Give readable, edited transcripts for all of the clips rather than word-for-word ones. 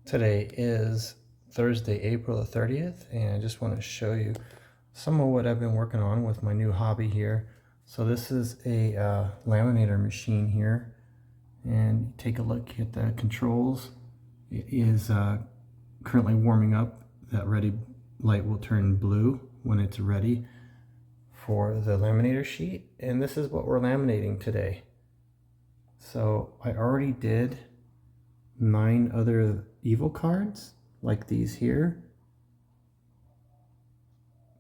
Today is Thursday, April the 30th, and I just want to show you some of what I've been working on with my new hobby here. So this is a laminator machine here, and take a look at the controls. It is currently warming up. That ready light will turn blue when it's ready for the laminator sheet, and this is what we're laminating today. So I already did 9 other evil cards like these here.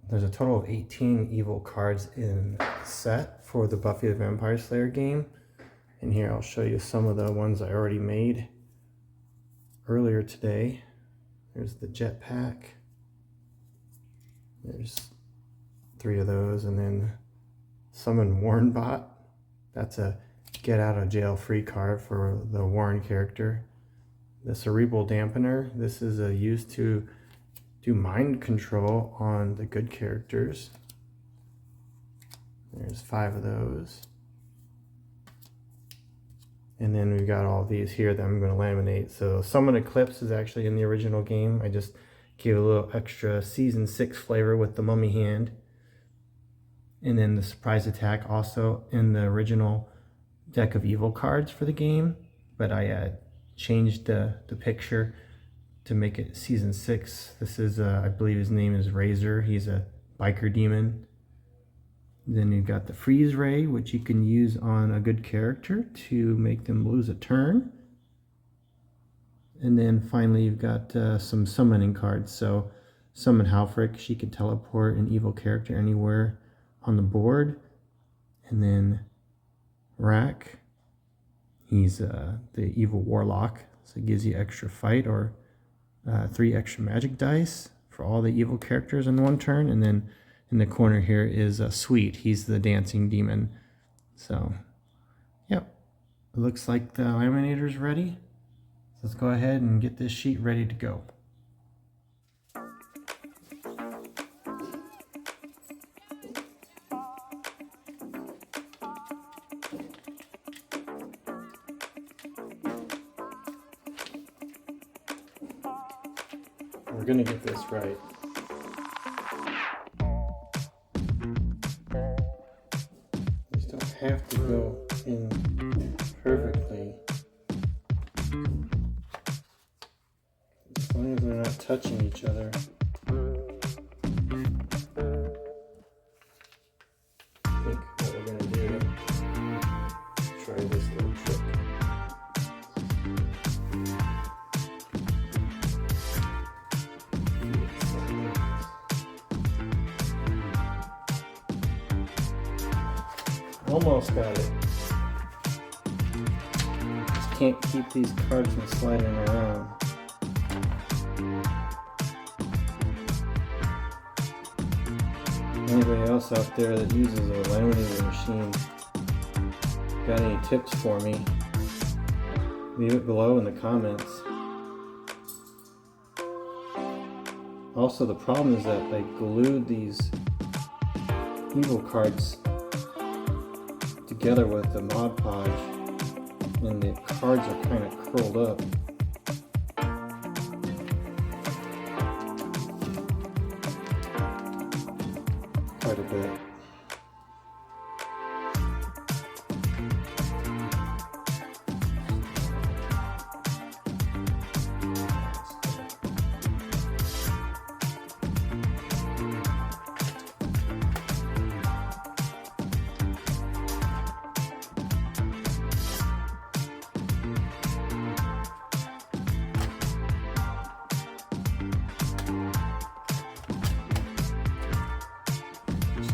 There's a total of 18 evil cards in the set for the Buffy the Vampire Slayer game. And here I'll show you some of the ones I already made earlier today. There's the jetpack. There's 3 of those, and then Summon Warren Bot. That's a get out of jail free card for the Warren character. The Cerebral Dampener. This is used to do mind control on the good characters. There's 5 of those. And then we've got all these here that I'm going to laminate. So Summon Eclipse is actually in the original game. I just gave a little extra Season 6 flavor with the mummy hand. And then the Surprise Attack also in the original deck of evil cards for the game. But I changed the picture to make it Season 6. This is, I believe his name is Razor. He's a biker demon. Then you've got the Freeze Ray, which you can use on a good character to make them lose a turn. And then finally you've got some summoning cards. So Summon Halfrick, she can teleport an evil character anywhere on the board. And then Rack, he's the evil warlock, so it gives you extra fight or 3 extra magic dice for all the evil characters in one turn. And then in the corner here is Sweet, he's the dancing demon. So, yep, it looks like the laminator's ready. So let's go ahead and get this sheet ready to go. We're gonna get this right. These don't have to go in perfectly. As long as they're not touching each other. I think what we're gonna do, try this little trick. Almost got it. Just can't keep these cards from sliding around. Anybody else out there that uses a laminator machine, got any tips for me? Leave it below in the comments. Also, the problem is that I glued these evil cards together with the Mod Podge, and the cards are kind of curled up. Quite a bit.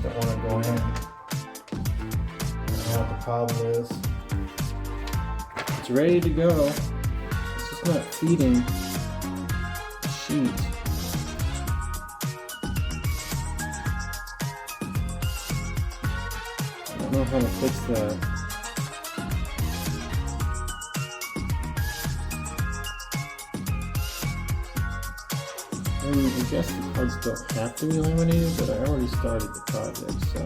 Don't want to go in. I don't know what the problem is. It's ready to go. It's just not feeding the sheet. I don't know how to fix that. I guess the cards don't have to be laminated, but I already started the project, so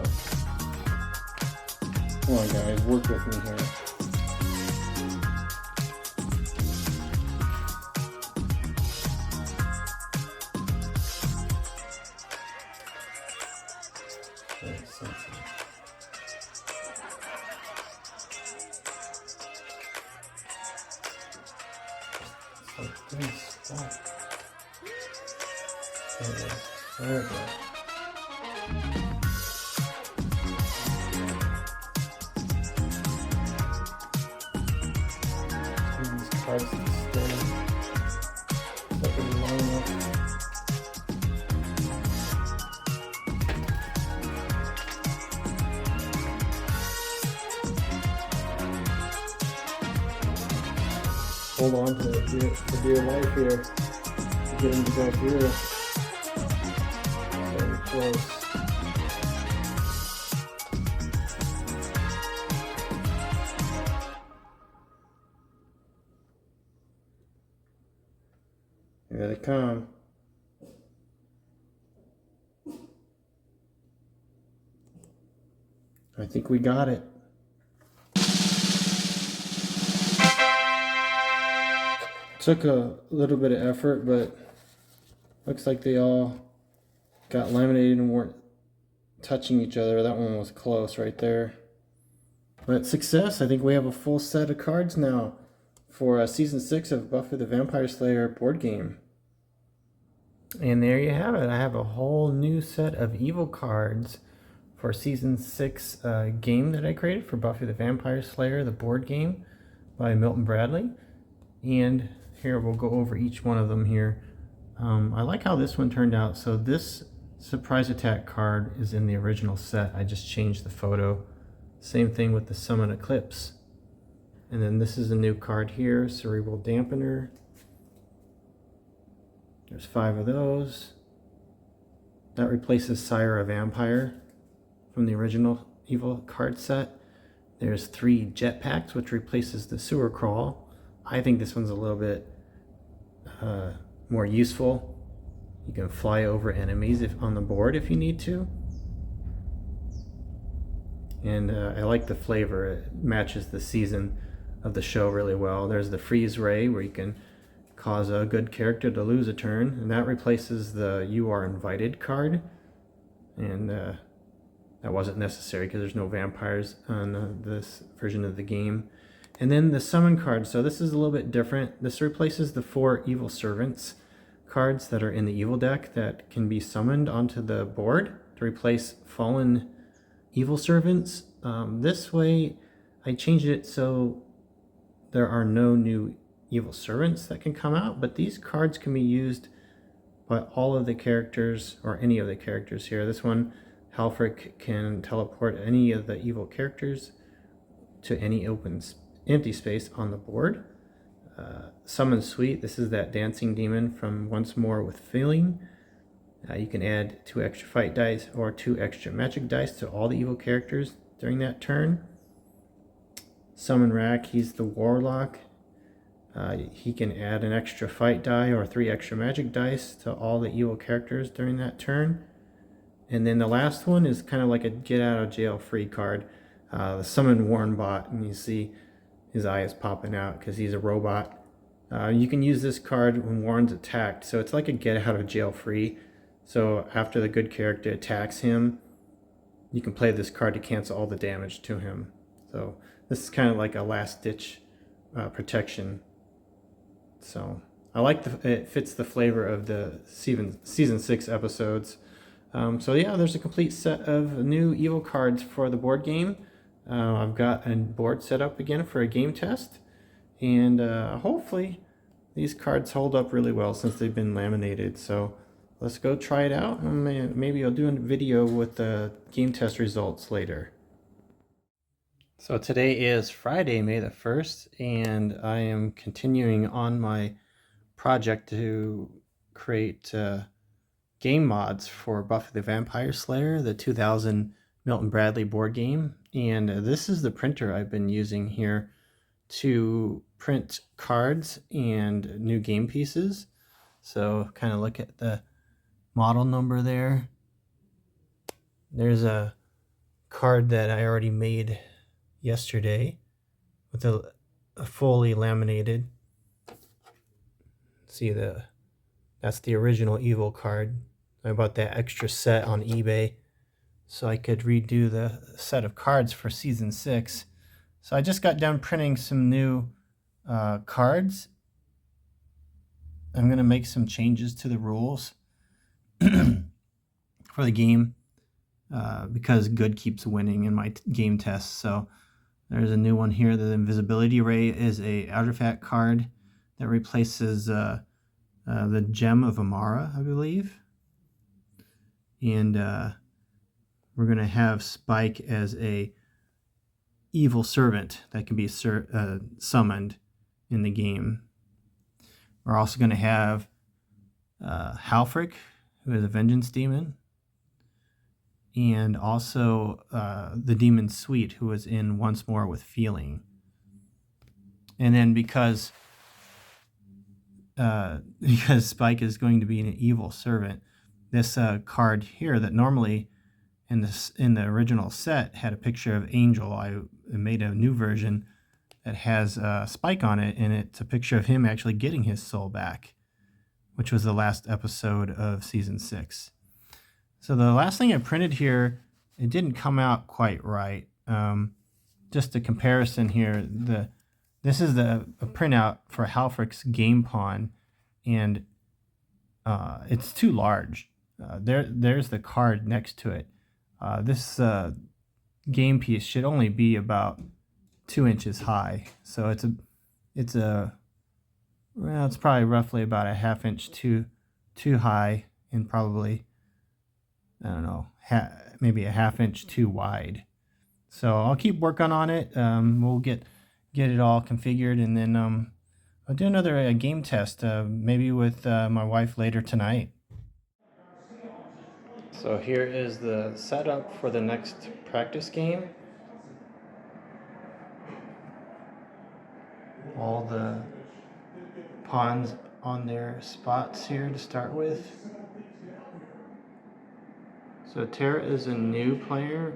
come on guys, work with me here. Like, please stop. There it is. There it goes. These cards to stay separately long enough. Hold on to it for dear life here. Get him to go through. Very close. Here they come. I think we got it. Took a little bit of effort, but looks like they all got laminated and weren't touching each other. That one was close right there. But success. I think we have a full set of cards now for Season 6 of Buffy the Vampire Slayer board game. And there you have it. I have a whole new set of evil cards for Season 6 game that I created for Buffy the Vampire Slayer, the board game by Milton Bradley. And here we'll go over each one of them here. I like how this one turned out. So this surprise attack card is in the original set. I just changed the photo. Same thing with the summon eclipse. And then this is a new card here, cerebral dampener. There's 5 of those. That replaces Sire of Vampire from the original evil card set. There's 3 jetpacks, which replaces the sewer crawl. I think this one's a little bit more useful. You can fly over enemies on the board if you need to. And I like the flavor. It matches the season of the show really well. There's the freeze ray, where you can cause a good character to lose a turn, and that replaces the You Are Invited card. And that wasn't necessary because there's no vampires on this version of the game. And then the summon card. So this is a little bit different. This replaces the 4 evil servants cards that are in the evil deck that can be summoned onto the board to replace fallen evil servants. This way I changed it so there are no new evil servants that can come out, but these cards can be used by all of the characters, or any of the characters here. This one, Halfric, can teleport any of the evil characters to any empty space on the board. Summon Suite, this is that dancing demon from Once More with Feeling. You can add 2 extra fight dice or 2 extra magic dice to all the evil characters during that turn. Summon Rack, he's the warlock. He can add an extra fight die or 3 extra magic dice to all the evil characters during that turn. And then the last one is kind of like a get out of jail free card. The Summon Warn Bot, and you see his eye is popping out because he's a robot. You can use this card when Warren's attacked, so it's like a get out of jail free. So after the good character attacks him, you can play this card to cancel all the damage to him. So this is kind of like a last ditch protection. So I like it fits the flavor of the season 6 episodes. So yeah, there's a complete set of new evil cards for the board game. I've got a board set up again for a game test, and hopefully these cards hold up really well since they've been laminated. So let's go try it out, and maybe I'll do a video with the game test results later. So today is Friday, May the 1st, and I am continuing on my project to create game mods for Buffy the Vampire Slayer, the 2000 Milton Bradley board game. And this is the printer I've been using here to print cards and new game pieces. So kind of look at the model number there. There's a card that I already made yesterday with a fully laminated. See, that's the original evil card. I bought that extra set on eBay so I could redo the set of cards for season 6. So I just got done printing some new cards, I'm going to make some changes to the rules for the game because good keeps winning in my game tests. So there's a new one here. The invisibility ray is a artifact card that replaces the Gem of Amara, I believe. And we're going to have Spike as a evil servant that can be summoned in the game. We're also going to have Halfric, who is a vengeance demon, and also the demon Sweet, who is in Once More with Feeling. And then because Spike is going to be an evil servant, this card here that normally in the original set had a picture of Angel, I made a new version that has Spike on it, and it's a picture of him actually getting his soul back, which was the last episode of season 6. So the last thing I printed here, it didn't come out quite right. Just a comparison here, this is a printout for Halfric's game pawn, and it's too large. There's the card next to it. This game piece should only be about 2 inches high, so it's probably roughly about a half inch too high, and probably, I don't know, maybe a half inch too wide. So I'll keep working on it. We'll get it all configured, and then I'll do another game test, maybe with my wife later tonight. So here is the setup for the next practice game. All the pawns on their spots here to start with. So Tara is a new player.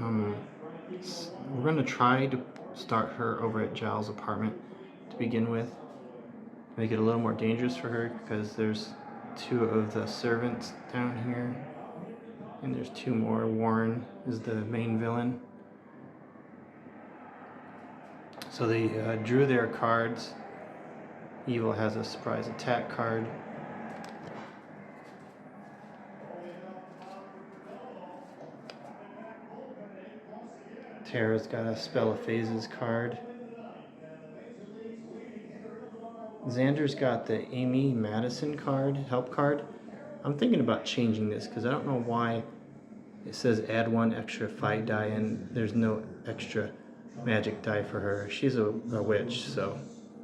We're going to try to start her over at Giles' apartment to begin with. Make it a little more dangerous for her because there's 2 of the servants down here. And there's 2 more. Warren is the main villain. So they drew their cards. Evil has a surprise attack card. Tara's got a Spell of Phases card. Xander's got the Amy Madison card, help card. I'm thinking about changing this because I don't know why it says add 1 extra fight die and there's no extra magic die for her. She's a witch, so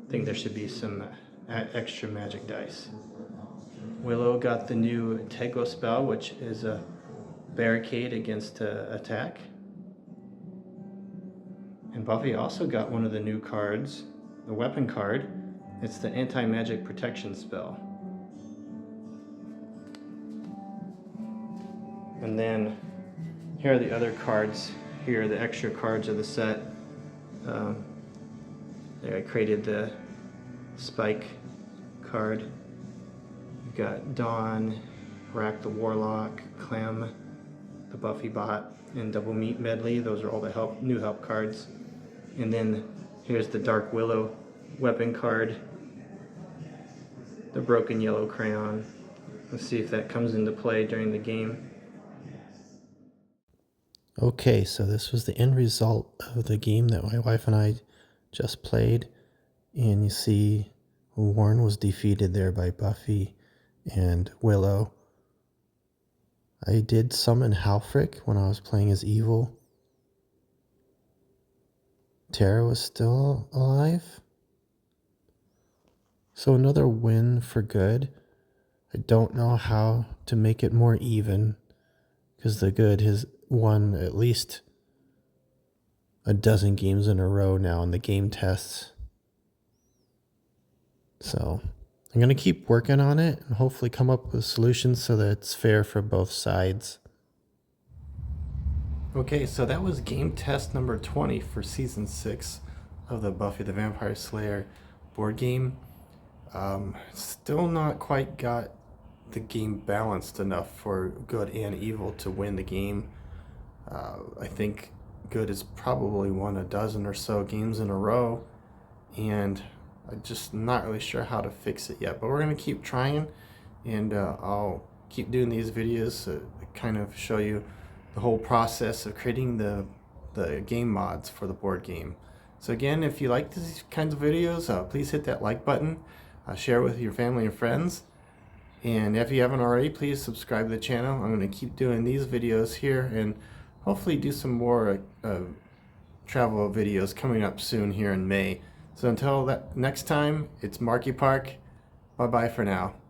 I think there should be some extra magic dice. Willow got the new Tego spell, which is a barricade against attack. And Buffy also got one of the new cards, the weapon card. It's the anti-magic protection spell. And then here are the other cards. Here are the extra cards of the set. There I created the Spike card. We've got Dawn, Rack the Warlock, Clem, the Buffy bot, and Double Meat Medley. Those are all the new help cards. And then here's the Dark Willow weapon card, the Broken Yellow Crayon. Let's see if that comes into play during the game. Okay, so this was the end result of the game that my wife and I just played. And you see Warren was defeated there by Buffy and Willow. I did summon Halfric when I was playing as evil. Tara was still alive. So another win for good. I don't know how to make it more even, because the good has won at least a dozen games in a row now in the game tests. So I'm going to keep working on it and hopefully come up with solutions so that it's fair for both sides. Okay, so that was game test number 20 for season 6 of the Buffy the Vampire Slayer board game. Still not quite got the game balanced enough for good and evil to win the game. I think good has probably won a dozen or so games in a row, and I'm just not really sure how to fix it yet, but we're going to keep trying, and I'll keep doing these videos to kind of show you the whole process of creating the game mods for the board game. So again, if you like these kinds of videos, please hit that like button, share with your family and friends, and if you haven't already, please subscribe to the channel. I'm going to keep doing these videos here and hopefully do some more travel videos coming up soon here in May. So until that next time, it's Marky Park. Bye bye for now.